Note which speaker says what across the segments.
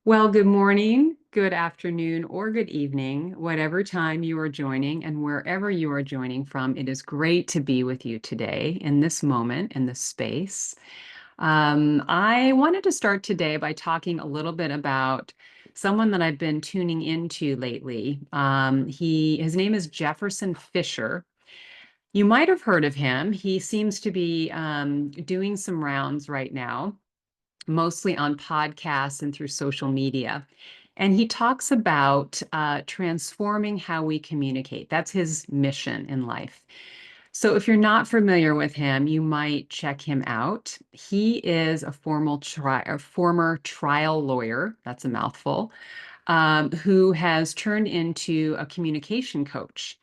Speaker 1: Well, good morning, good afternoon, or good evening, whatever time you are joining and wherever you are joining from. It is great to be with you today in this moment, in this space. I wanted to start today by talking a little bit about someone that I've been tuning into lately. His name is Jefferson Fisher. You might have heard of him. He seems to be doing some rounds right now, mostly on podcasts and through social media. And he talks about transforming how we communicate. That's his mission in life. So if you're not familiar with him, you might check him out. He is a former trial lawyer, that's a mouthful, who has turned into a communication coach.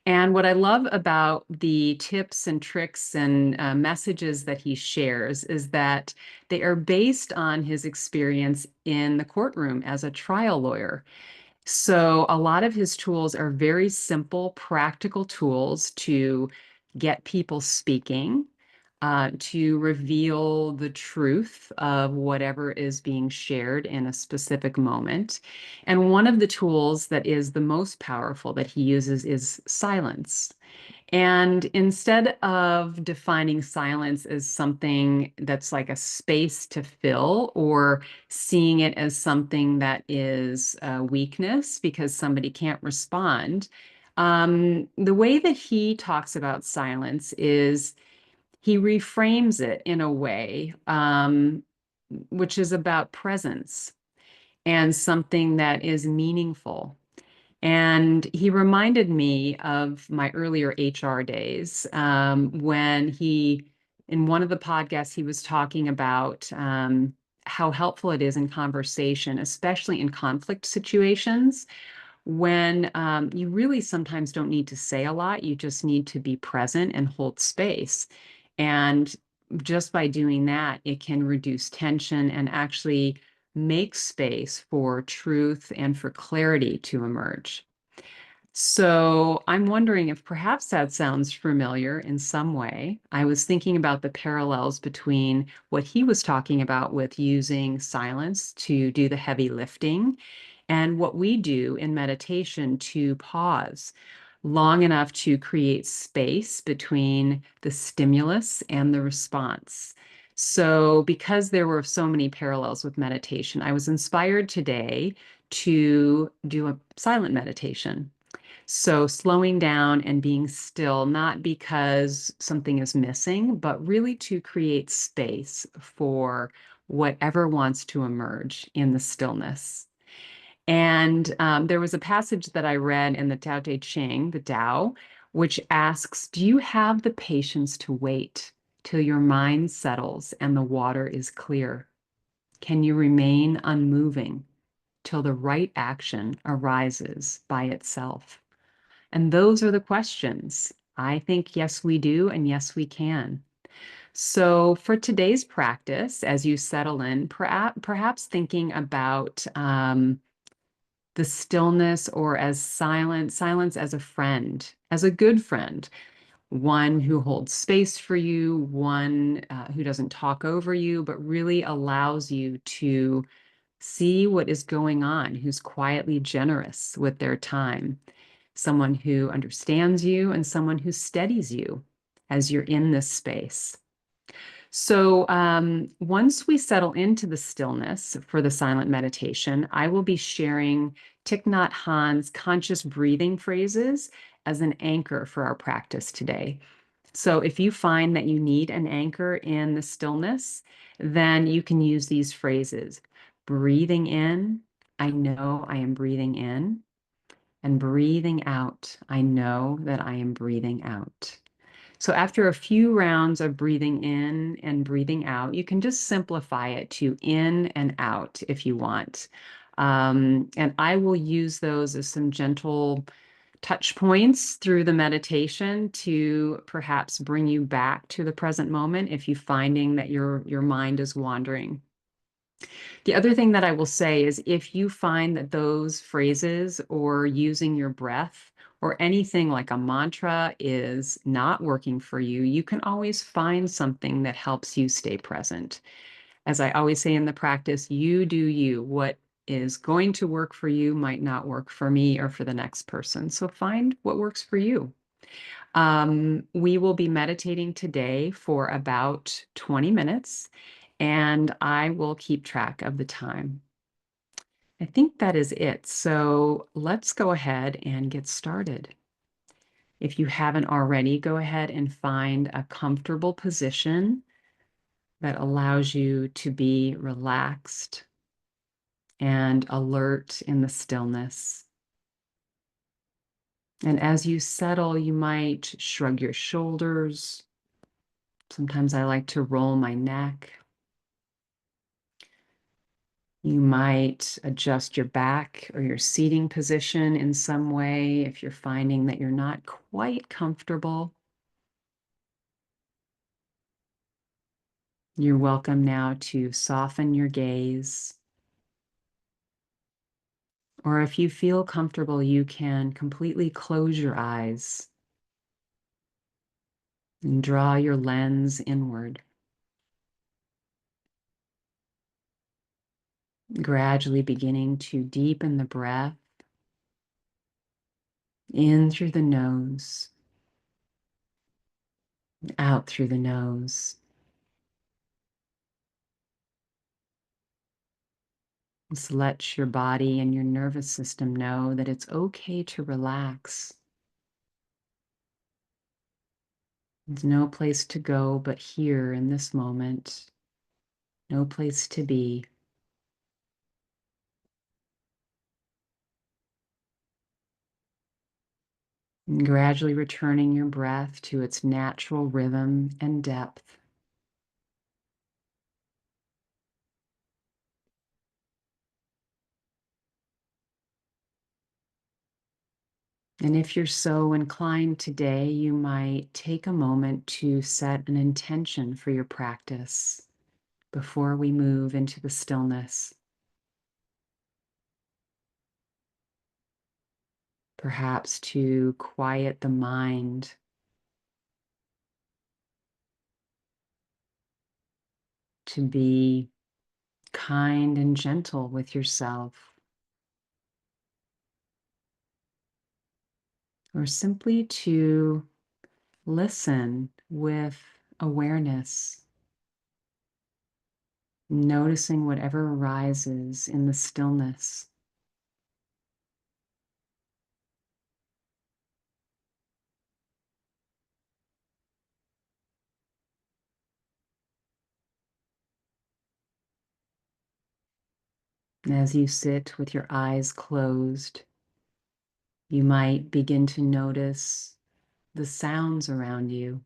Speaker 1: And what I love about the tips and tricks and messages that he shares is that they are based on his experience in the courtroom as a trial lawyer. So a lot of his tools are very simple, practical tools to get people speaking, to reveal the truth of whatever is being shared in a specific moment. And one of the tools that is the most powerful that he uses is silence. And instead of defining silence as something that's like a space to fill or seeing it as something that is a weakness because somebody can't respond, the way that he talks about silence is he reframes it in a way which is about presence and something that is meaningful. And he reminded me of my earlier HR days when in one of the podcasts, he was talking about how helpful it is in conversation, especially in conflict situations, when you really sometimes don't need to say a lot. You just need to be present and hold space. And just by doing that, it can reduce tension and actually make space for truth and for clarity to emerge. So I'm wondering if perhaps that sounds familiar in some way. I was thinking about the parallels between what he was talking about with using silence to do the heavy lifting and what we do in meditation to pause long enough to create space between the stimulus and the response. So, because there were so many parallels with meditation, I was inspired today to do a silent meditation. So slowing down and being still, not because something is missing, but really to create space for whatever wants to emerge in the stillness. And there was a passage that I read in the Tao Te Ching, the Tao, which asks, do you have the patience to wait till your mind settles and the water is clear? Can you remain unmoving till the right action arises by itself? And those are the questions. I think, yes, we do, and yes, we can. So, for today's practice, as you settle in, perhaps thinking about the stillness or as silence as a friend, as a good friend, one who holds space for you, one who doesn't talk over you, but really allows you to see what is going on, who's quietly generous with their time, someone who understands you and someone who steadies you as you're in this space. So once we settle into the stillness for the silent meditation, I will be sharing Thich Nhat Hanh's conscious breathing phrases as an anchor for our practice today. So if you find that you need an anchor in the stillness, then you can use these phrases. Breathing in, I know I am breathing in. And breathing out, I know that I am breathing out. So after a few rounds of breathing in and breathing out, you can just simplify it to in and out if you want. And I will use those as some gentle touch points through the meditation to perhaps bring you back to the present moment if you're finding that your mind is wandering. The other thing that I will say is if you find that those phrases or using your breath or anything like a mantra is not working for you, you can always find something that helps you stay present. As I always say in the practice, you do you. What is going to work for you might not work for me or for the next person. So find what works for you. We will be meditating today for about 20 minutes, and I will keep track of the time. I think that is it. So let's go ahead and get started. If you haven't already, go ahead and find a comfortable position that allows you to be relaxed and alert in the stillness. And as you settle, you might shrug your shoulders. Sometimes I like to roll my neck. You might adjust your back or your seating position in some way if you're finding that you're not quite comfortable. You're welcome now to soften your gaze. Or if you feel comfortable, you can completely close your eyes and draw your lens inward, gradually beginning to deepen the breath in through the nose, out through the nose. Just let your body and your nervous system know that it's okay to relax. There's no place to go but here in this moment, no place to be. And gradually returning your breath to its natural rhythm and depth. And if you're so inclined today, you might take a moment to set an intention for your practice before we move into the stillness. Perhaps to quiet the mind, to be kind and gentle with yourself, or simply to listen with awareness, noticing whatever arises in the stillness. As you sit with your eyes closed, you might begin to notice the sounds around you,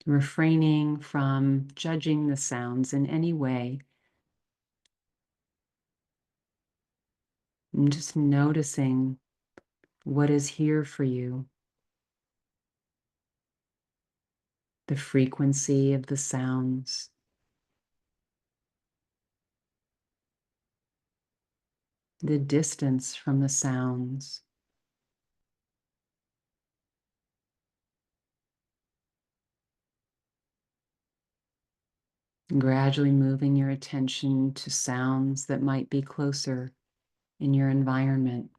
Speaker 1: refraining from judging the sounds in any way, and just noticing what is here for you, the frequency of the sounds, the distance from the sounds. Gradually moving your attention to sounds that might be closer in your environment.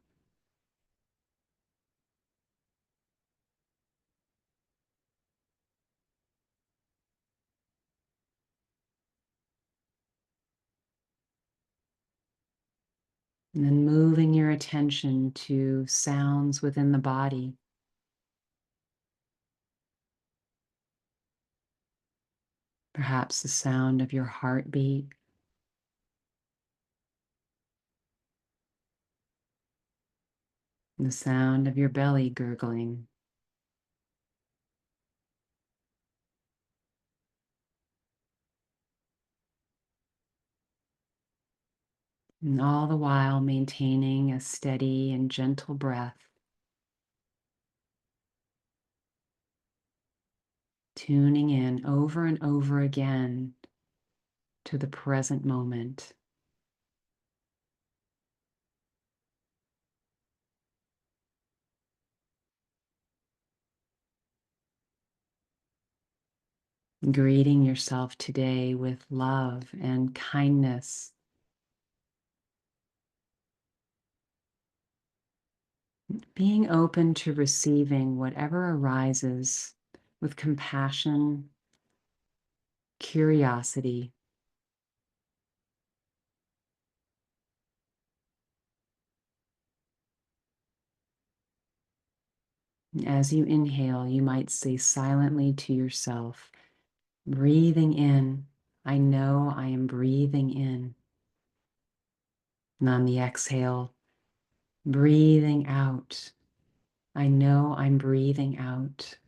Speaker 1: And then moving your attention to sounds within the body. Perhaps the sound of your heartbeat, the sound of your belly gurgling. And all the while maintaining a steady and gentle breath, tuning in over and over again to the present moment. greeting yourself today with love and kindness, being open to receiving whatever arises with compassion, curiosity. As you inhale, you might say silently to yourself, breathing in, I know I am breathing in. And on the exhale, breathing out, I know I'm breathing out.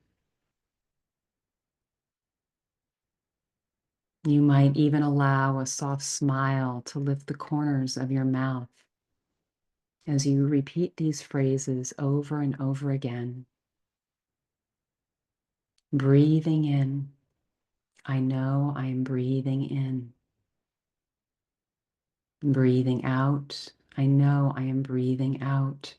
Speaker 1: You might even allow a soft smile to lift the corners of your mouth as you repeat these phrases over and over again. Breathing in, I know I am breathing in. Breathing out, I know I am breathing out.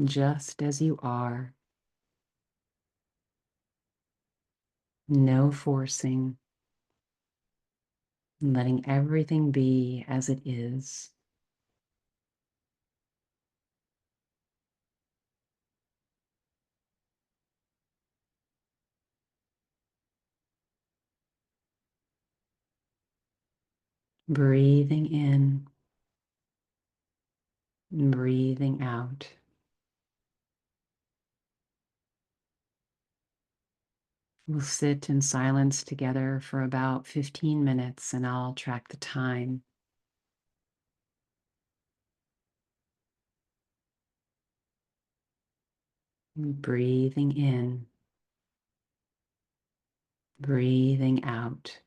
Speaker 1: Just as you are, no forcing, letting everything be as it is. Breathing in, breathing out. We'll sit in silence together for about 15 minutes and I'll track the time. Breathing in, breathing out.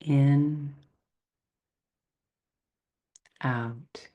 Speaker 1: In out.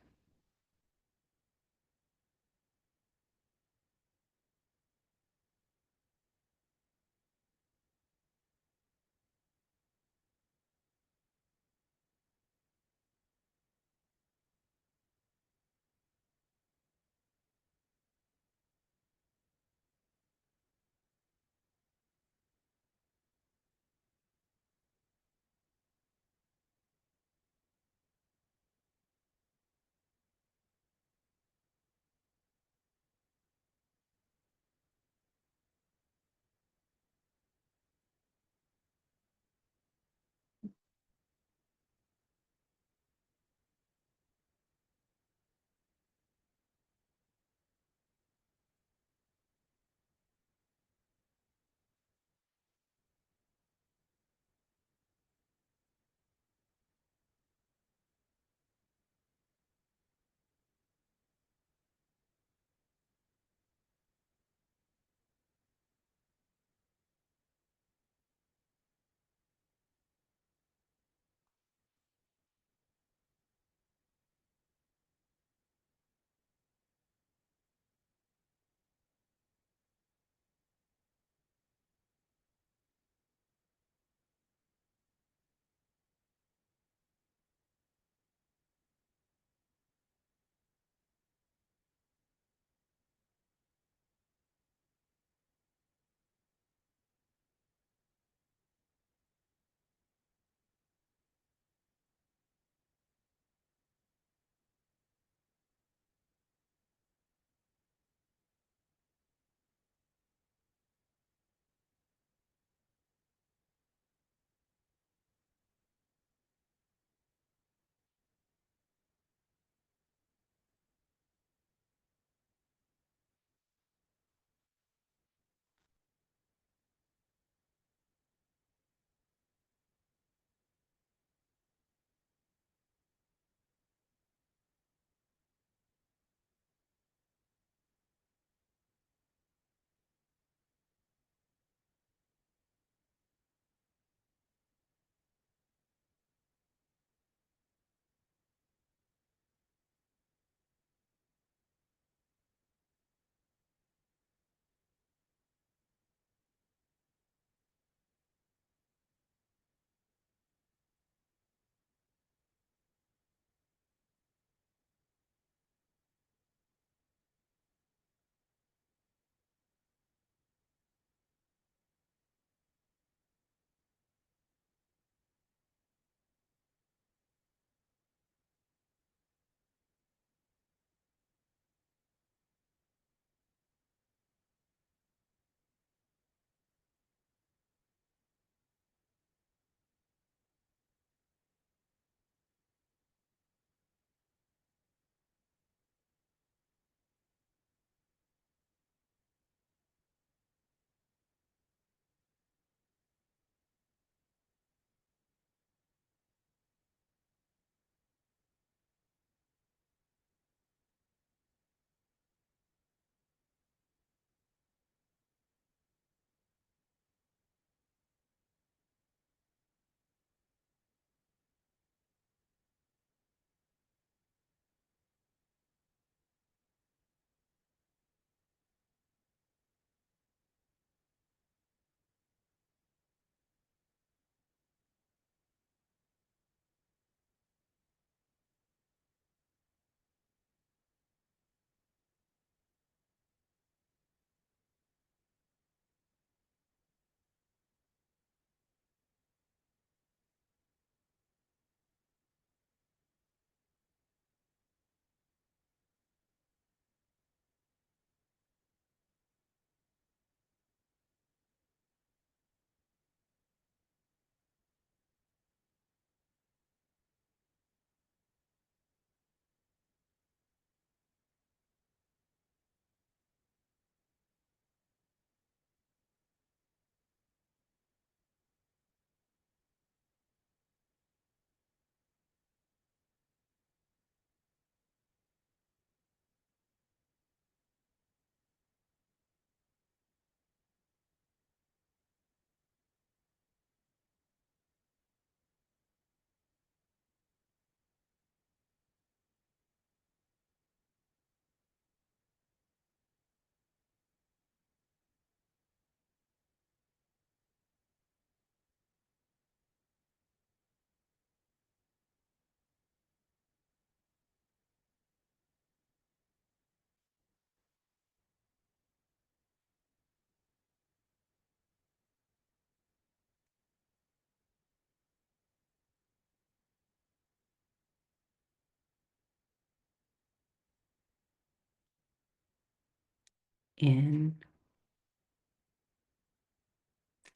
Speaker 1: In,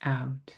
Speaker 1: out.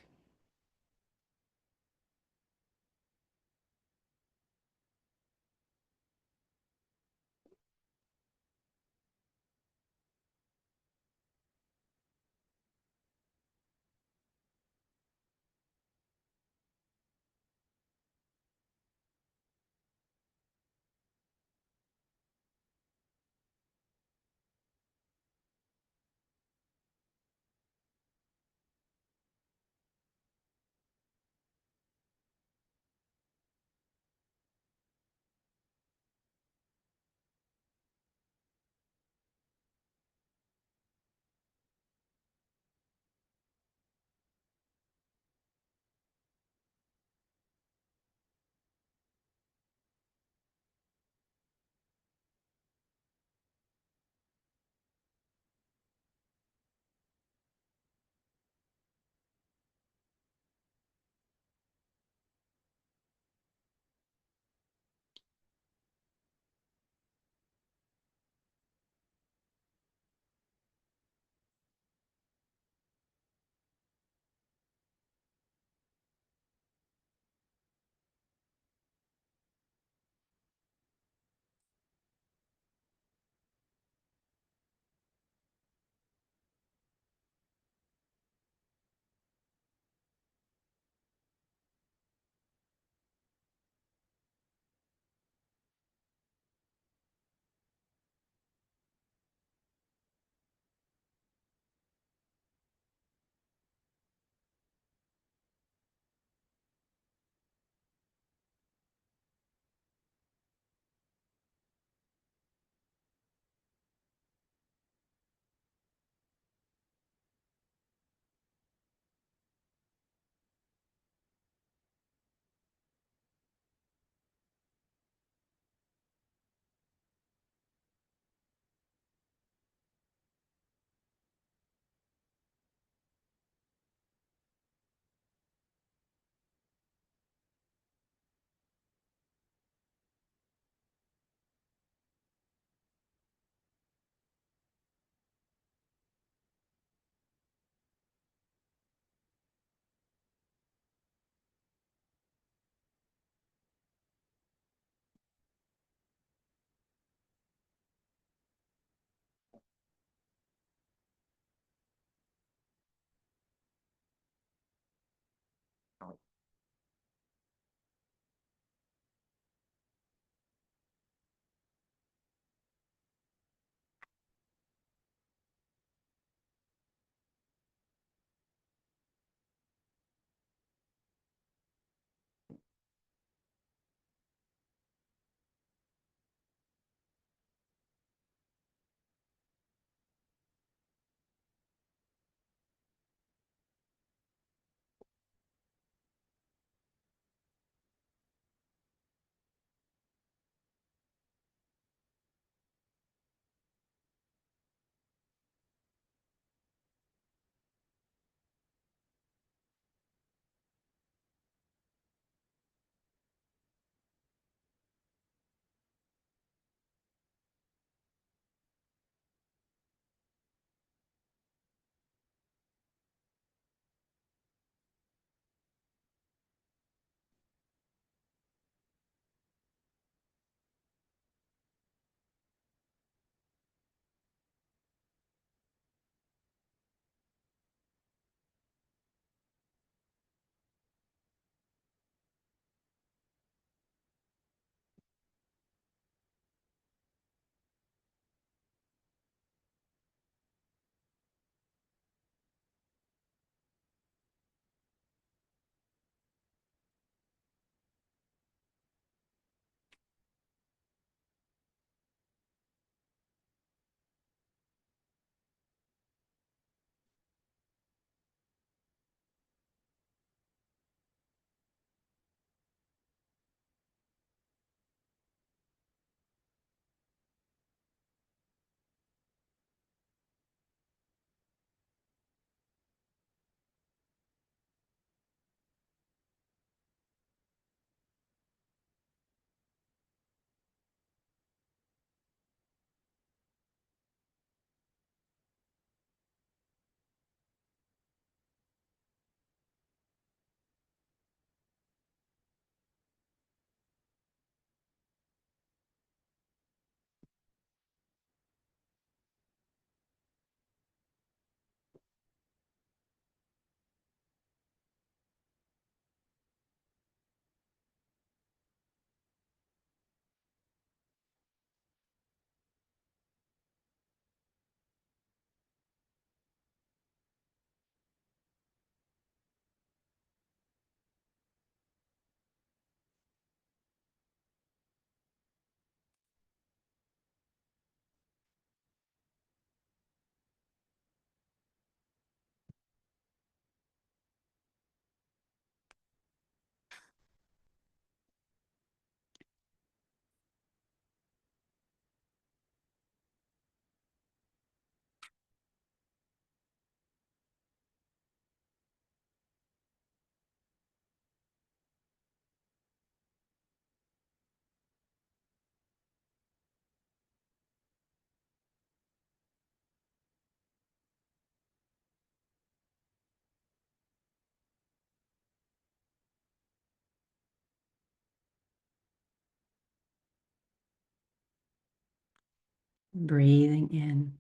Speaker 1: Breathing in,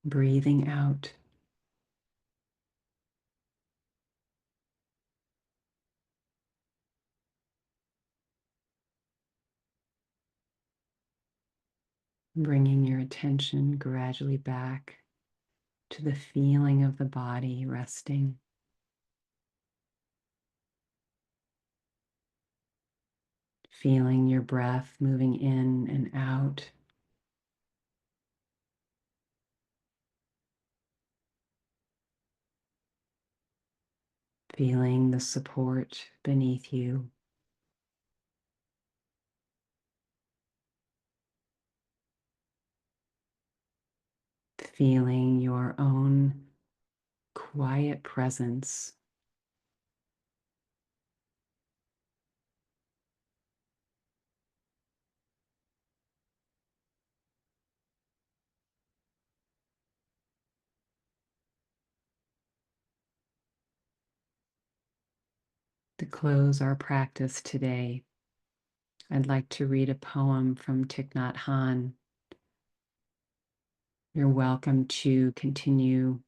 Speaker 1: breathing out. Bringing your attention gradually back to the feeling of the body resting. Feeling your breath moving in and out. Feeling the support beneath you. Feeling your own quiet presence. To close our practice today, I'd like to read a poem from Thich Nhat Hanh. You're welcome to continue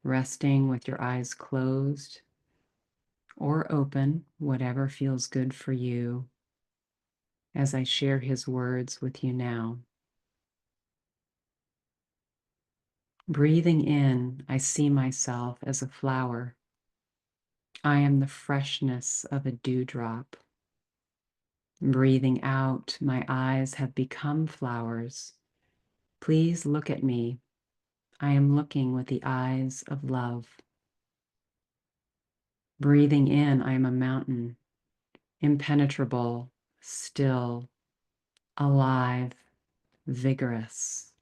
Speaker 1: resting with your eyes closed or open, whatever feels good for you, as I share his words with you now. Breathing in, I see myself as a flower. I am the freshness of a dewdrop. Breathing out, my eyes have become flowers. Please look at me. I am looking with the eyes of love. Breathing in, I am a mountain, impenetrable, still, alive, vigorous.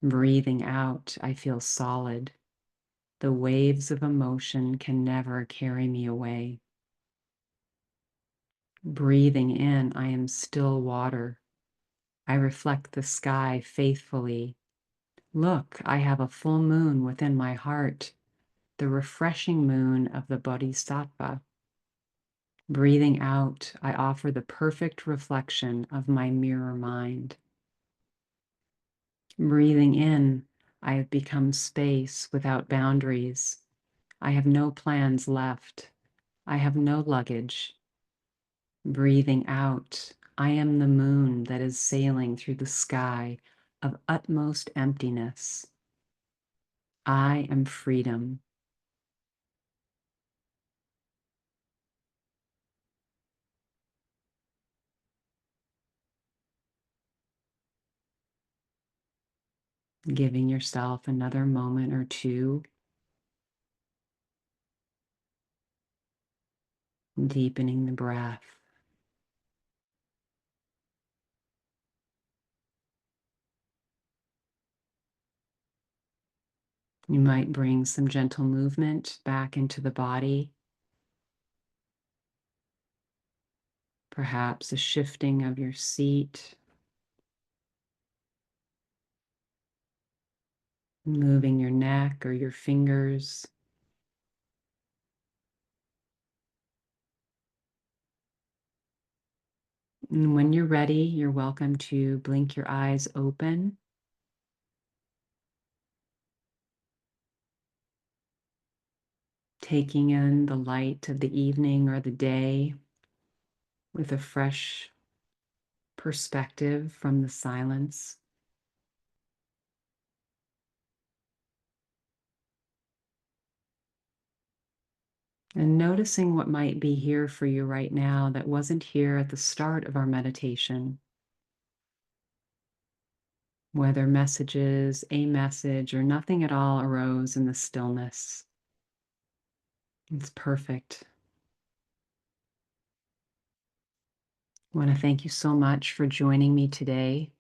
Speaker 1: Breathing out, I feel solid. The waves of emotion can never carry me away. Breathing in, I am still water. I reflect the sky faithfully. Look, I have a full moon within my heart, the refreshing moon of the Bodhisattva. Breathing out, I offer the perfect reflection of my mirror mind. Breathing in, I have become space without boundaries. I have no plans left. I have no luggage. Breathing out, I am the moon that is sailing through the sky of utmost emptiness. I am freedom. Giving yourself another moment or two, deepening the breath. You might bring some gentle movement back into the body, perhaps a shifting of your seat, moving your neck or your fingers. And when you're ready, you're welcome to blink your eyes open. Taking in the light of the evening or the day with a fresh perspective from the silence. And noticing what might be here for you right now that wasn't here at the start of our meditation. Whether messages, a message, or nothing at all arose in the stillness. It's perfect. I want to thank you so much for joining me today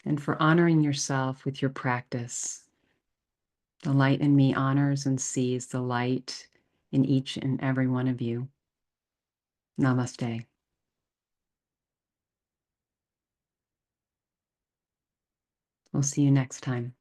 Speaker 1: and for honoring yourself with your practice. The light in me honors and sees the light in each and every one of you. Namaste. We'll see you next time.